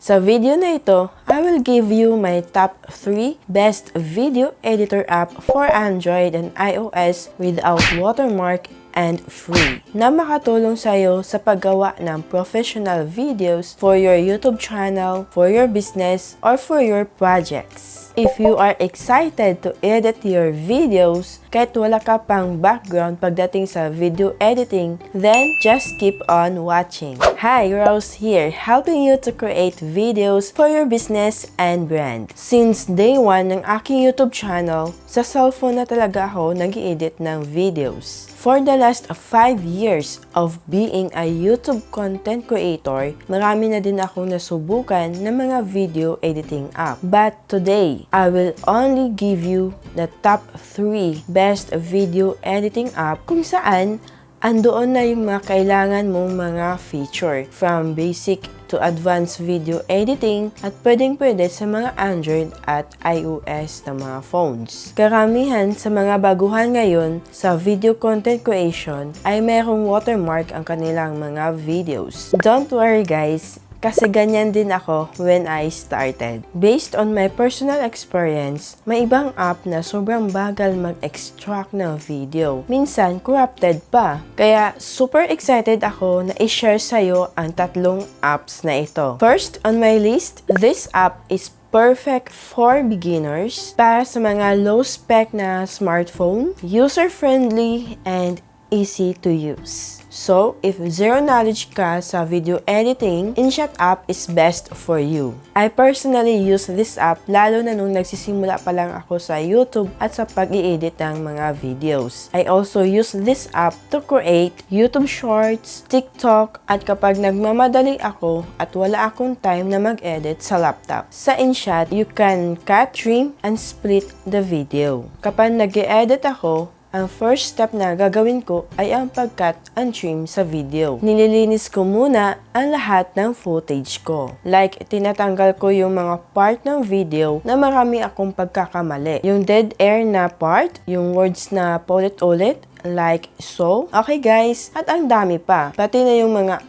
Sa video na ito, I will give you my top 3 best video editor app for Android and iOS without watermark and free na makatulong sa iyo sa paggawa ng professional videos for your YouTube channel, for your business, or for your projects. If you are excited to edit your videos kahit wala ka pang background pagdating sa video editing, then just keep on watching. Hi, Rose here, helping you to create videos for your business and brand. Since day 1 ng aking YouTube channel, sa cellphone na talaga ako nag-i-edit ng videos. For the last 5 years of being a YouTube content creator, marami na din akong nasubukan ng mga video editing app. But today, I will only give you the top 3 best video editing app kung saan andoon na yung mga kailangan mong mga feature from basic to advanced video editing at pwedeng-pwede sa mga Android at iOS na mga phones. Karamihan sa mga baguhan ngayon sa video content creation ay mayroong watermark ang kanilang mga videos. Don't worry guys, kasi ganyan din ako when I started. Based on my personal experience, may ibang app na sobrang bagal mag-extract ng video. Minsan, corrupted pa. Kaya, super excited ako na i-share sa'yo ang 3 apps na ito. First on my list, this app is perfect for beginners para sa mga low-spec na smartphone, user-friendly, and easy to use. So, if zero knowledge ka sa video editing, InShot app is best for you. I personally use this app lalo na nung nagsisimula pa lang ako sa YouTube at sa pag-i-edit ng mga videos. I also use this app to create YouTube Shorts, TikTok, at kapag nagmamadali ako at wala akong time na mag-edit sa laptop. Sa InShot, you can cut, trim, and split the video. Kapag nag-i-edit ako, ang first step na gagawin ko ay ang pag-cut and trim sa video. Nililinis ko muna ang lahat ng footage ko. Like, tinatanggal ko yung mga part ng video na marami akong pagkakamali. Yung dead air na part, yung words na paulit-ulit, like so. Okay guys, at ang dami pa. Pati na yung mga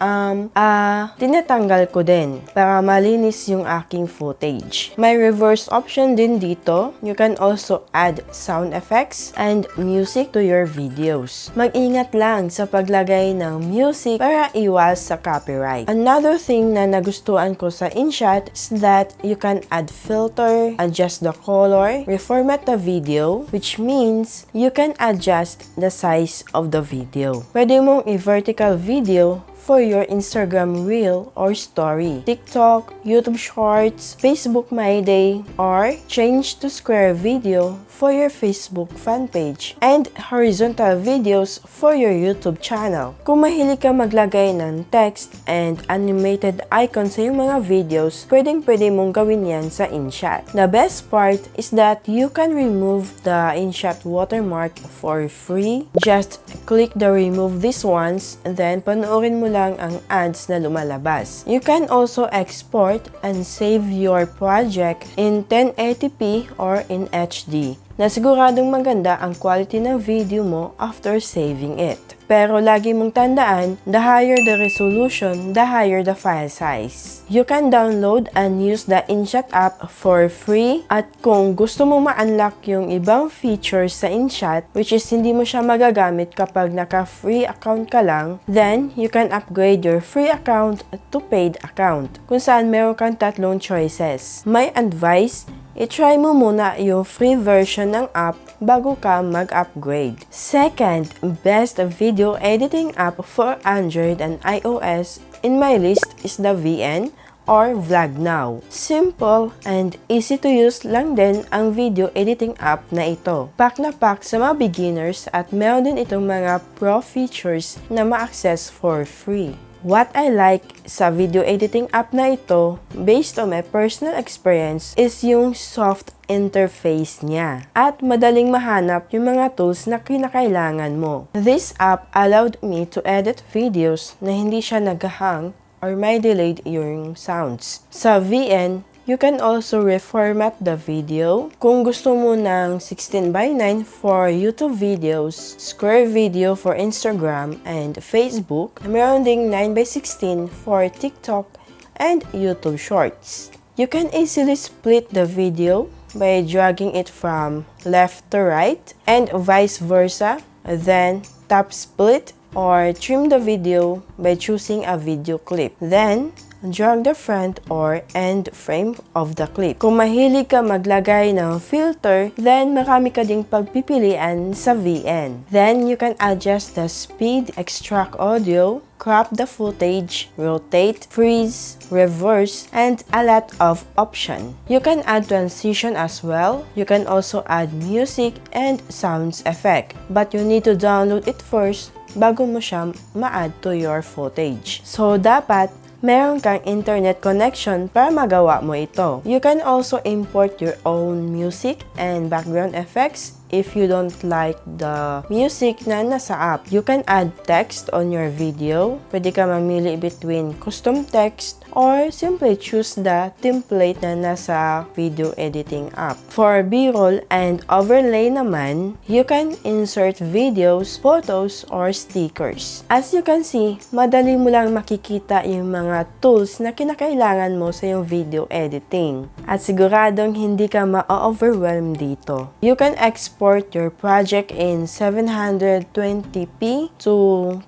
tinatanggal ko din para malinis yung aking footage. May reverse option din dito. You can also add sound effects and music to your videos. Mag-ingat lang sa paglagay ng music para iwas sa copyright. Another thing na nagustuhan ko sa InShot is that you can add filter, adjust the color, reformat the video, which means you can adjust the size of the video. Pwede mong i-vertical video for your Instagram Reel or Story, TikTok, YouTube Shorts, Facebook My Day, or change to square video for your Facebook fan page, and horizontal videos for your YouTube channel. Kung mahilig ka maglagay ng text and animated icons sa iyong mga videos, pwedeng-pwede mong gawin yan sa InShot. The best part is that you can remove the InShot watermark for free. Just click the remove this ones and then panoorin mo lang ang ads na lumalabas. You can also export and save your project in 1080p or in HD, na siguradong maganda ang quality ng video mo after saving it. Pero lagi mong tandaan, the higher the resolution, the higher the file size. You can download and use the InShot app for free, at kung gusto mo ma-unlock yung ibang features sa InShot, which is hindi mo siya magagamit kapag naka-free account ka lang, then you can upgrade your free account to paid account, kung saan meron kang 3 choices. My advice, i-try mo muna yung free version ng app bago ka mag-upgrade. Second, best video editing app for Android and iOS in my list is the VN or VlogNow. Simple and easy to use lang din ang video editing app na ito. Pack na pack sa mga beginners at meron din itong mga pro features na ma-access for free. What I like sa video editing app na ito, based on my personal experience, is yung soft interface niya at madaling mahanap yung mga tools na kinakailangan mo. This app allowed me to edit videos na hindi siya nag-hang or may delayed yung sounds. Sa VN, you can also reformat the video. Kung gusto mo ng 16:9 for YouTube videos, square video for Instagram and Facebook, meron ding 9:16 for TikTok and YouTube Shorts. You can easily split the video by dragging it from left to right and vice versa, then tap split or trim the video by choosing a video clip. Then, drag the front or end frame of the clip. Kung mahilig ka maglagay ng filter, then marami ka ding pagpipilian sa VN. Then, you can adjust the speed, extract audio, crop the footage, rotate, freeze, reverse, and a lot of options. You can add transition as well. You can also add music and sounds effect. But you need to download it first bago mo siya ma-add to your footage. So, dapat meron kang internet connection para magawa mo ito. You can also import your own music and background effects if you don't like the music na nasa app. You can add text on your video. Pwede ka mamili between custom text or simply choose the template na nasa video editing app. For B-roll and overlay naman, you can insert videos, photos, or stickers. As you can see, madali mo lang makikita yung mga tools na kinakailangan mo sa yung video editing. At siguradong hindi ka ma-overwhelm dito. You can export your project in 720p to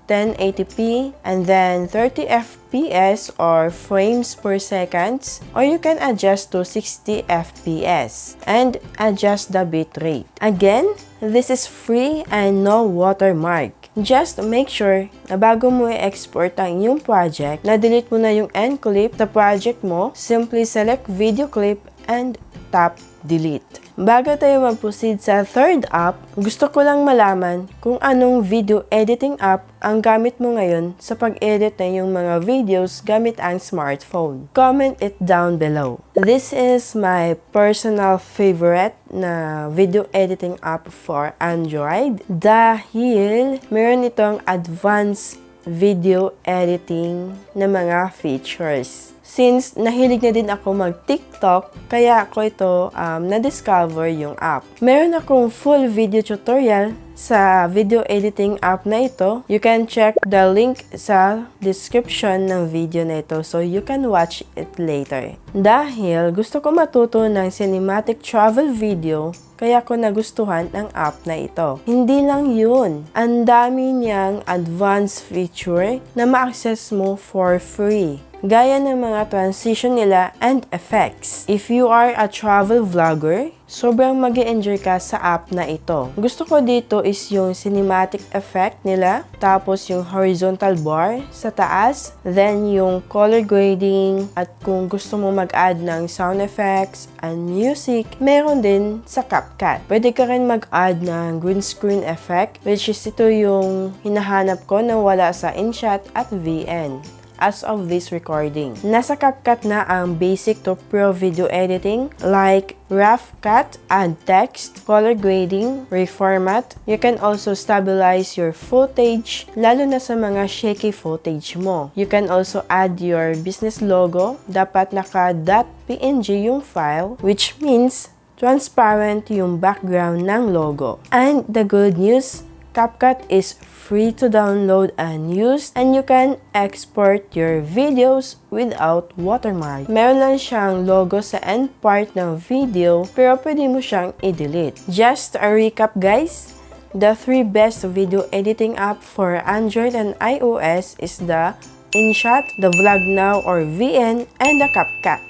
1080p and then 30 FPS or frames per second, or you can adjust to 60 FPS and adjust the bitrate. Again, this is free and no watermark. Just make sure na bago mo i-export ang iyong project, na-delete mo na yung end clip sa project mo, simply select video clip and tap delete. Bago tayo mag-proceed sa third app, gusto ko lang malaman kung anong video editing app ang gamit mo ngayon sa pag-edit na yung mga videos gamit ang smartphone. Comment it down below. This is my personal favorite na video editing app for Android dahil meron itong advanced video editing na mga features. Since nahilig na din ako mag-TikTok, kaya ako ito na-discover yung app. Meron akong full video tutorial sa video editing app na ito. You can check the link sa description ng video na ito so you can watch it later. Dahil gusto ko matuto ng cinematic travel video, kaya ko nagustuhan ang app na ito. Hindi lang yun. Ang dami niyang advanced feature na ma-access mo for free. Gaya ng mga transition nila and effects. If you are a travel vlogger, sobrang mag-e-enjoy ka sa app na ito. Gusto ko dito is yung cinematic effect nila, tapos yung horizontal bar sa taas, then yung color grading, at kung gusto mo mag-add ng sound effects and music, meron din sa CapCut. Pwede ka rin mag-add ng green screen effect, which is ito yung hinahanap ko na wala sa InShot at VN. As of this recording. Nasa CapCut na ang basic to pro video editing like rough cut, add text, color grading, reformat. You can also stabilize your footage, lalo na sa mga shaky footage mo. You can also add your business logo. Dapat naka.png yung file, which means transparent yung background ng logo. And the good news, CapCut is free to download and use, and you can export your videos without watermark. Meron lang siyang logo sa end part ng video, pero pwede mo siyang i-delete. Just a recap guys, the 3 best video editing app for Android and iOS is the InShot, the VlogNow or VN, and the CapCut.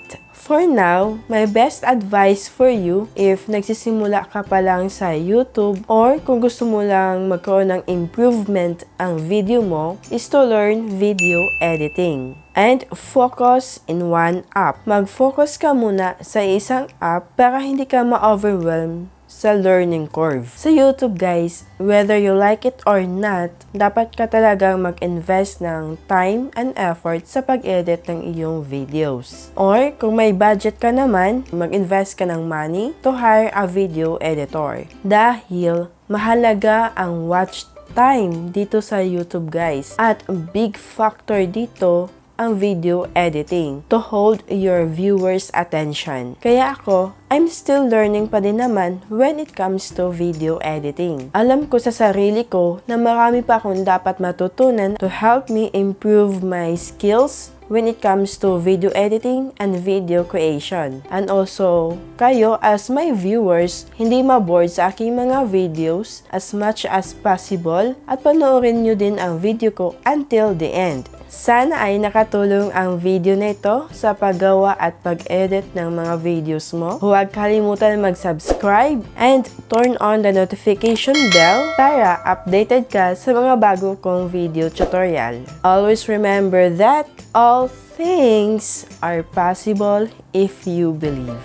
For now, my best advice for you if nagsisimula ka pa lang sa YouTube or kung gusto mo lang magkaroon ng improvement ang video mo is to learn video editing. And focus in one app. Mag-focus ka muna sa isang app para hindi ka ma-overwhelm sa learning curve. Sa YouTube guys, whether you like it or not, dapat ka talagang mag-invest ng time and effort sa pag-edit ng iyong videos. Or kung may budget ka naman, mag-invest ka ng money to hire a video editor. Dahil mahalaga ang watch time dito sa YouTube guys. At big factor dito ang video editing to hold your viewers' attention. Kaya ako, I'm still learning pa din naman when it comes to video editing. Alam ko sa sarili ko na marami pa akong dapat matutunan to help me improve my skills when it comes to video editing and video creation. And also, kayo as my viewers, hindi ma-bored sa aking mga videos as much as possible at panoorin nyo din ang video ko until the end. Sana ay nakatulong ang video na ito sa paggawa at pag-edit ng mga videos mo. Huwag kalimutan mag-subscribe and turn on the notification bell para updated ka sa mga bago kong video tutorial. Always remember that all things are possible if you believe.